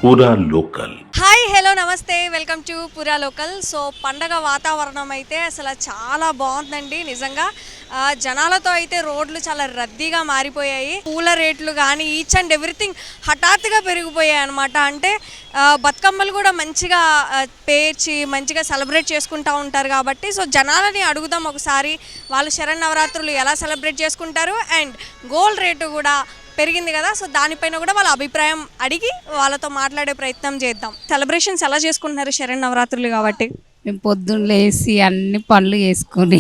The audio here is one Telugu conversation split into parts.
పూరా లోకల్. హాయ్ హలో నమస్తే, వెల్కమ్ టు పూరా లోకల్. సో పండగ వాతావరణం అయితే అసలు చాలా బాగుందండి నిజంగా. జనాలతో అయితే రోడ్లు చాలా రద్దీగా మారిపోయాయి. పూల రేట్లు కానీ ఈచ్ అండ్ ఎవ్రీథింగ్ హఠాత్తుగా పెరిగిపోయాయి అనమాట. అంటే బతుకమ్మలు కూడా మంచిగా పేర్చి మంచిగా సెలబ్రేట్ చేసుకుంటూ ఉంటారు కాబట్టి సో జనాలని అడుగుదాం ఒకసారి, వాళ్ళు శరన్నవరాత్రులు ఎలా సెలబ్రేట్ చేసుకుంటారు అండ్ గోల్డ్ రేటు కూడా పెరిగింది కదా, సో దానిపైన కూడా వాళ్ళ అభిప్రాయం అడిగి వాళ్ళతో మాట్లాడే ప్రయత్నం చేద్దాం. సెలబ్రేషన్స్ ఎలా చేసుకుంటున్నారు శరన్నవరాత్రులు కాబట్టి? మేము పొద్దున్న లేసి అన్ని పనులు చేసుకొని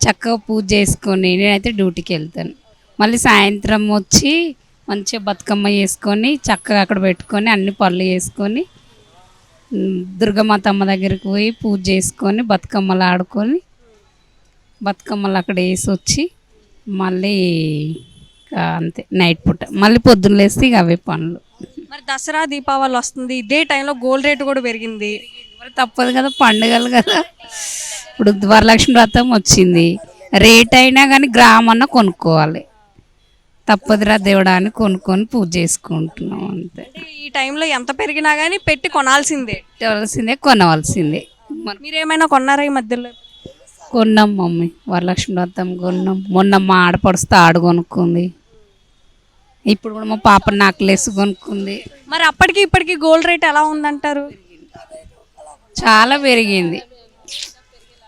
చక్కగా పూజ చేసుకొని నేనైతే డ్యూటీకి వెళ్తాను. మళ్ళీ సాయంత్రం వచ్చి మంచిగా బతుకమ్మ చేసుకొని చక్కగా అక్కడ పెట్టుకొని అన్ని పనులు చేసుకొని దుర్గమాతమ్మ దగ్గరికి పోయి పూజ చేసుకొని బతుకమ్మలు ఆడుకొని బతుకమ్మలు అక్కడ వేసి వచ్చి మళ్ళీ అంతే నైట్ పూట మళ్ళీ పొద్దున్న లేస్తే ఇక అవే పనులు. మరి దసరా దీపావళి వస్తుంది, ఇదే టైంలో గోల్డ్ రేటు కూడా పెరిగింది. మరి తప్పదు కదా, పండుగలు కదా. ఇప్పుడు వరలక్ష్మి వ్రతం వచ్చింది, రేట్ అయినా కానీ గ్రామన్నా కొనుక్కోవాలి, తప్పదురా దేవుడా అని కొనుక్కొని పూజ చేసుకుంటున్నాం అంతే. ఈ టైంలో ఎంత పెరిగినా కానీ పెట్టి కొనాల్సిందే, కొనవలసిందే. మీరేమైనా కొన్నారా ఈ మధ్యలో? కొన్నాం మమ్మీ, వరలక్ష్మి వ్రతం కొన్నాం. మొన్న మా ఆడపడుస్తే ఆడు కొనుక్కుంది, ఇప్పుడు కూడా మా పాప నెక్లెస్ కొనుక్కుంది. మరి అప్పటికి ఇప్పటికి గోల్డ్ రేట్ ఎలా ఉందంటారు? చాలా పెరిగింది.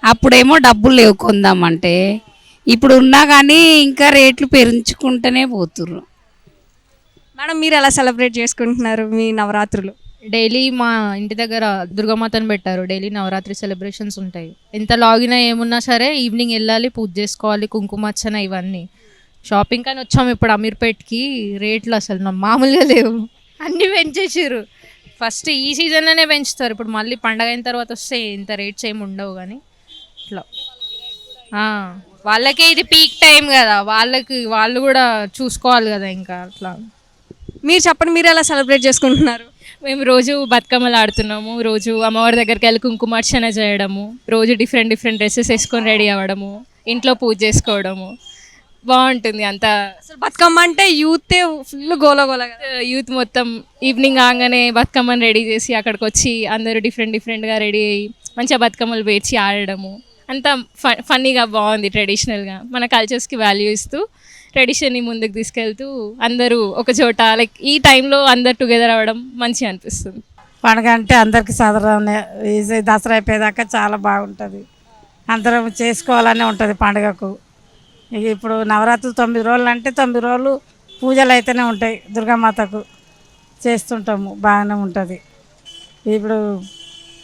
అప్పుడేమో డబ్బులు లేవు కొందామంటే, ఇప్పుడు ఉన్నా కానీ ఇంకా రేట్లు పెంచుకుంటూనే పోతుర్రు. మేడం మీరు ఎలా సెలబ్రేట్ చేసుకుంటున్నారు మీ నవరాత్రులు? డైలీ మా ఇంటి దగ్గర దుర్గామాతను పెట్టారు, డైలీ నవరాత్రి సెలబ్రేషన్స్ ఉంటాయి. ఎంత లాగినా ఏమున్నా సరే ఈవినింగ్ వెళ్ళాలి, పూజ చేసుకోవాలి, కుంకుమార్చన ఇవన్నీ. షాపింగ్ కానీ వచ్చాము ఇప్పుడు అమీర్పేట్కి. రేట్లు అసలు మామూలుగా లేవు, అన్నీ పెంచేసారు. ఫస్ట్ ఈ సీజన్లోనే పెంచుతారు, ఇప్పుడు మళ్ళీ పండగ అయిన తర్వాత వస్తే ఇంత రేట్స్ ఏమి ఉండవు. కానీ ఇట్లా వాళ్ళకే ఇది పీక్ టైం కదా, వాళ్ళు కూడా చూసుకోవాలి కదా. ఇంకా అట్లా మీరు చెప్పండి, మీరు ఎలా సెలబ్రేట్ చేసుకుంటున్నారు? మేము రోజు బతుకమ్మలు ఆడుతున్నాము, రోజు అమ్మవారి దగ్గరికి వెళ్ళి కుంకుమార్చన చేయడము, రోజు డిఫరెంట్ డ్రెస్సెస్ వేసుకొని రెడీ అవ్వడము, ఇంట్లో పూజ చేసుకోవడము బాగుంటుంది అంతా. అసలు బతుకమ్మ అంటే యూతే ఫుల్ గోలగోల కదా. యూత్ మొత్తం ఈవినింగ్ ఆగానే బతుకమ్మని రెడీ చేసి అక్కడికి వచ్చి అందరూ డిఫరెంట్గా రెడీ అయ్యి మంచిగా బతుకమ్మలు పేర్చి ఆడడము అంతా ఫన్నీగా బాగుంది. ట్రెడిషనల్గా మన కల్చర్స్కి వాల్యూ ఇస్తూ ట్రెడిషన్ని ముందుకు తీసుకెళ్తూ అందరూ ఒక చోట లైక్ ఈ టైంలో అందరు టుగెదర్ అవ్వడం మంచిగా అనిపిస్తుంది. పండుగ అంటే అందరికీ సాధారణ దసరా అయిపోయేదాకా చాలా బాగుంటుంది, అందరం చేసుకోవాలనే ఉంటుంది పండుగకు. ఇక ఇప్పుడు నవరాత్రులు 9 రోజులు అంటే 9 రోజులు పూజలు అయితేనే ఉంటాయి, దుర్గామాతకు చేస్తుంటాము, బాగానే ఉంటుంది. ఇప్పుడు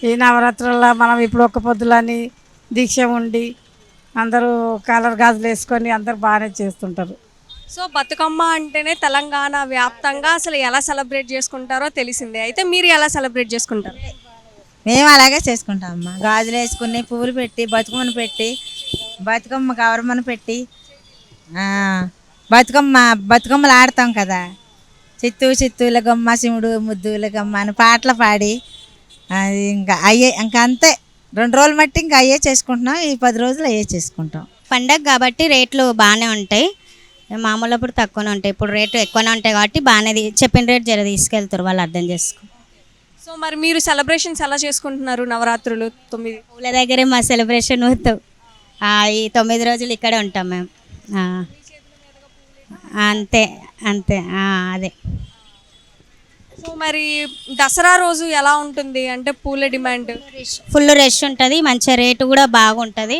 ఈ నవరాత్రుల్లో మనం ఇప్పుడు ఒక్క పొద్దులని దీక్ష ఉండి అందరూ కలర్ గాజులు వేసుకొని అందరూ బాగానే చేస్తుంటారు. సో బతుకమ్మ అంటేనే తెలంగాణ వ్యాప్తంగా అసలు ఎలా సెలబ్రేట్ చేసుకుంటారో తెలిసిందే. అయితే మీరు ఎలా సెలబ్రేట్ చేసుకుంటారు? మేము అలాగే చేసుకుంటాం అమ్మ. గాజులు వేసుకుని పువ్వులు పెట్టి బతుకమ్మను పెట్టి బతుకమ్మ కవరమ్మను పెట్టి బతుకమ్మలు ఆడతాం కదా. చిత్తూల గమ్మ శివుడు ముద్దుల గమ్మ అని పాటలు పాడి అది ఇంకా అంతే. 2 రోజులు మట్టి ఇంకా అయ్యే చేసుకుంటున్నాం, ఈ 10 రోజులు అయ్యే చేసుకుంటాం. పండగ కాబట్టి రేట్లు బాగానే ఉంటాయి, మామూలు అప్పుడు తక్కువనే ఉంటాయి. ఇప్పుడు రేటు ఎక్కువనే ఉంటాయి కాబట్టి బాగానే చెప్పిన రేట్ జర తీసుకెళ్తారు, వాళ్ళు అర్థం చేసుకో. సో మరి మీరు సెలబ్రేషన్స్ ఎలా చేసుకుంటున్నారు నవరాత్రులు 9? పూల దగ్గరే మా సెలబ్రేషన్ మొత్తం. ఈ 9 రోజులు ఇక్కడే ఉంటాం మేము. అంతే అదే. సో మరి దసరా రోజు ఎలా ఉంటుంది అంటే పూల డిమాండ్? ఫుల్ రష్ ఉంటుంది, మంచిగా రేటు కూడా బాగుంటుంది.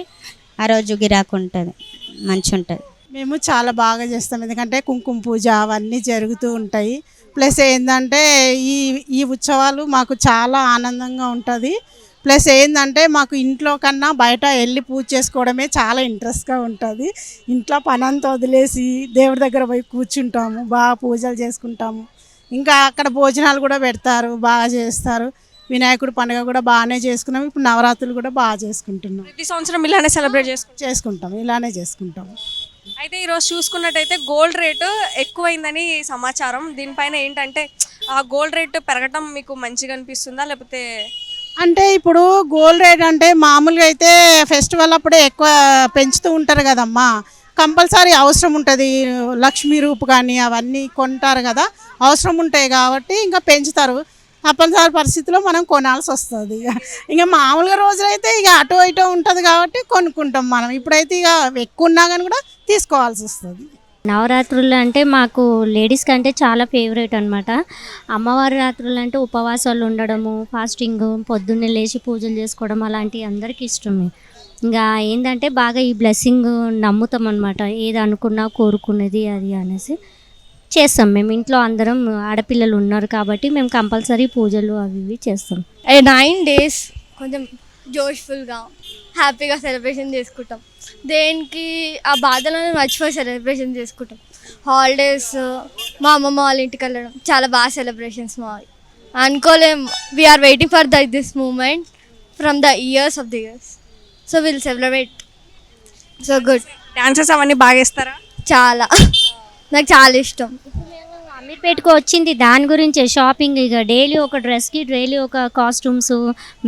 ఆ రోజు గిరాకు ఉంటుంది, మంచిగా ఉంటుంది. మేము చాలా బాగా చేస్తాం, ఎందుకంటే కుంకుమ పూజ అవన్నీ జరుగుతూ ఉంటాయి. ప్లస్ ఏంటంటే ఈ ఉత్సవాలు మాకు చాలా ఆనందంగా ఉంటుంది. ప్లస్ ఏంటంటే మాకు ఇంట్లో కన్నా బయట వెళ్ళి పూజ చేసుకోవడమే చాలా ఇంట్రెస్ట్గా ఉంటుంది. ఇంట్లో పనంతా వదిలేసి దేవుడి దగ్గర పోయి కూర్చుంటాము, బాగా పూజలు చేసుకుంటాము. ఇంకా అక్కడ భోజనాలు కూడా పెడతారు, బాగా చేస్తారు. వినాయకుడి పండుగ కూడా బాగానే చేసుకున్నాం. ఇప్పుడు నవరాత్రులు కూడా బాగా చేసుకుంటున్నాం. ప్రతి సంవత్సరం ఇలానే సెలబ్రేట్ ఇలానే చేసుకుంటాం. అయితే ఈరోజు చూసుకున్నట్టయితే గోల్డ్ రేటు ఎక్కువైందని సమాచారం. దీనిపైన ఏంటంటే ఆ గోల్డ్ రేటు పెరగటం మీకు మంచిగా అనిపిస్తుందా, లేకపోతే? అంటే ఇప్పుడు గోల్డ్ రేట్ అంటే మామూలుగా అయితే ఫెస్టివల్ అప్పుడే ఎక్కువ పెంచుతూ ఉంటారు కదమ్మా. కంపల్సరీ అవసరం ఉంటుంది. లక్ష్మీ రూపు కానీ అవన్నీ కొంటారు కదా, అవసరం ఉంటాయి కాబట్టి ఇంకా పెంచుతారు. తప్పనిసరి పరిస్థితిలో మనం కొనాల్సి వస్తుంది. ఇంకా మామూలుగా రోజులైతే ఇక అటో ఇటో ఉంటుంది కాబట్టి కొనుక్కుంటాం మనం. ఇప్పుడైతే ఇక ఎక్కువ ఉన్నా కానీ కూడా తీసుకోవాల్సి వస్తుంది. నవరాత్రులు అంటే మాకు లేడీస్ కంటే చాలా ఫేవరెట్ అనమాట. అమ్మవారి రాత్రులు అంటే ఉపవాసాలు ఉండడము, ఫాస్టింగ్, పొద్దున్నే లేచి పూజలు చేసుకోవడం అలాంటివి అందరికీ ఇష్టమే. ఇంకా ఏంటంటే బాగా ఈ బ్లెస్సింగ్ నమ్ముతాం అనమాట. ఏది అనుకున్నా కోరుకునేది అది అనేసి చేస్తాం. మేము ఇంట్లో అందరం ఆడపిల్లలు ఉన్నారు కాబట్టి మేము కంపల్సరీ పూజలు అవి ఇవి చేస్తాం. 9 days కొంచెం జోష్ఫుల్గా హ్యాపీగా సెలబ్రేషన్ చేసుకుంటాం. దేనికి ఆ బాధలను మర్చిపోయి సెలబ్రేషన్ చేసుకుంటాం. హాలిడేస్, మా అమ్మమ్మ వాళ్ళ ఇంటికి వెళ్ళడం చాలా బాగా సెలబ్రేషన్స్ మావి. అనుకోలేం, we're waiting for this moment from the years of the years. So will celebrate so good. Dances అవన్నీ బాగా ఇస్తారా? చాలా నాకు చాలా ఇష్టం. అమీర్పేటకు వచ్చింది దాని గురించే షాపింగ్. ఇక డైలీ ఒక డ్రెస్కి డైలీ ఒక కాస్ట్యూమ్స్,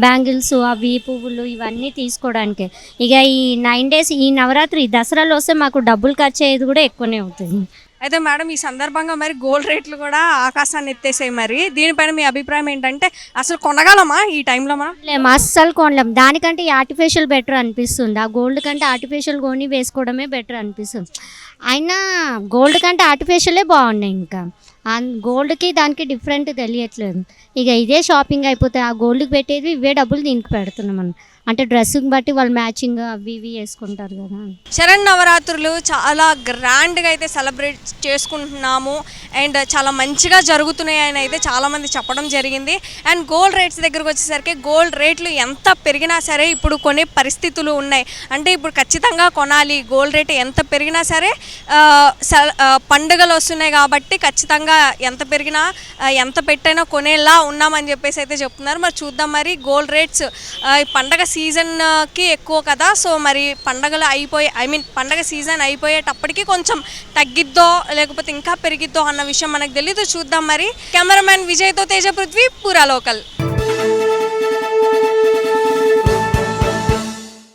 బ్యాంగిల్స్, అవి పువ్వులు ఇవన్నీ తీసుకోవడానికే. ఇక ఈ 9 days ఈ నవరాత్రి దసరాలో వస్తే మాకు డబ్బులు ఖర్చు అయ్యేది కూడా ఎక్కువనే అవుతుంది. అయితే మేడం, ఈ సందర్భంగా మరి గోల్డ్ రేట్లు కూడా ఆకాశాన్ని ఎత్తేసాయి. మరి దీనిపైన మీ అభిప్రాయం ఏంటంటే అసలు కొనగలమా ఈ టైంలో మనం? లేము, అస్సలు కొనలేం. దానికంటే ఆర్టిఫిషియల్ బెటర్ అనిపిస్తుంది. ఆ గోల్డ్ కంటే ఆర్టిఫిషియల్ కొని వేసుకోవడమే బెటర్ అనిపిస్తుంది. అయినా గోల్డ్ కంటే ఆర్టిఫిషియలే బాగున్నాయి. ఇంకా గోల్డ్కి దానికి డిఫరెంట్ తెలియట్లేదు. ఇక ఇదే షాపింగ్ అయిపోతే ఆ గోల్డ్కి పెట్టేది ఇవే డబ్బులు దీనికి పెడుతున్నాం మనం. అంటే డ్రెస్సింగ్ బట్టి వాళ్ళు మ్యాచింగ్ అవి ఇవి వేసుకుంటారు కదా. శరణ్ నవరాత్రులు చాలా గ్రాండ్గా అయితే సెలబ్రేట్ చేసుకుంటున్నాము అండ్ చాలా మంచిగా జరుగుతున్నాయి అని అయితే చాలామంది చెప్పడం జరిగింది. అండ్ గోల్డ్ రేట్స్ దగ్గరకు వచ్చేసరికి గోల్డ్ రేట్లు ఎంత పెరిగినా సరే ఇప్పుడు కొనే పరిస్థితులు ఉన్నాయి. అంటే ఇప్పుడు ఖచ్చితంగా కొనాలి. గోల్డ్ రేట్ ఎంత పెరిగినా సరే పండుగలు వస్తున్నాయి కాబట్టి ఖచ్చితంగా ఎంత పెరిగినా ఎంత పెట్టైనా కొనేలా ఉన్నామని చెప్పేసి అయితే చెప్తున్నారు. మరి చూద్దాం, మరి గోల్డ్ రేట్స్ పండగ సీజన్కి ఎక్కువ కదా. సో మరి పండగలు పండగ సీజన్ అయిపోయేటప్పటికి కొంచెం తగ్గిద్దో లేకపోతే ఇంకా పెరిగిద్దో అన్న విషయం మనకు తెలీదు. చూద్దాం మరి. కెమెరామ్యాన్ విజయ్తో తేజ పృథ్వీ, పూరా లోకల్.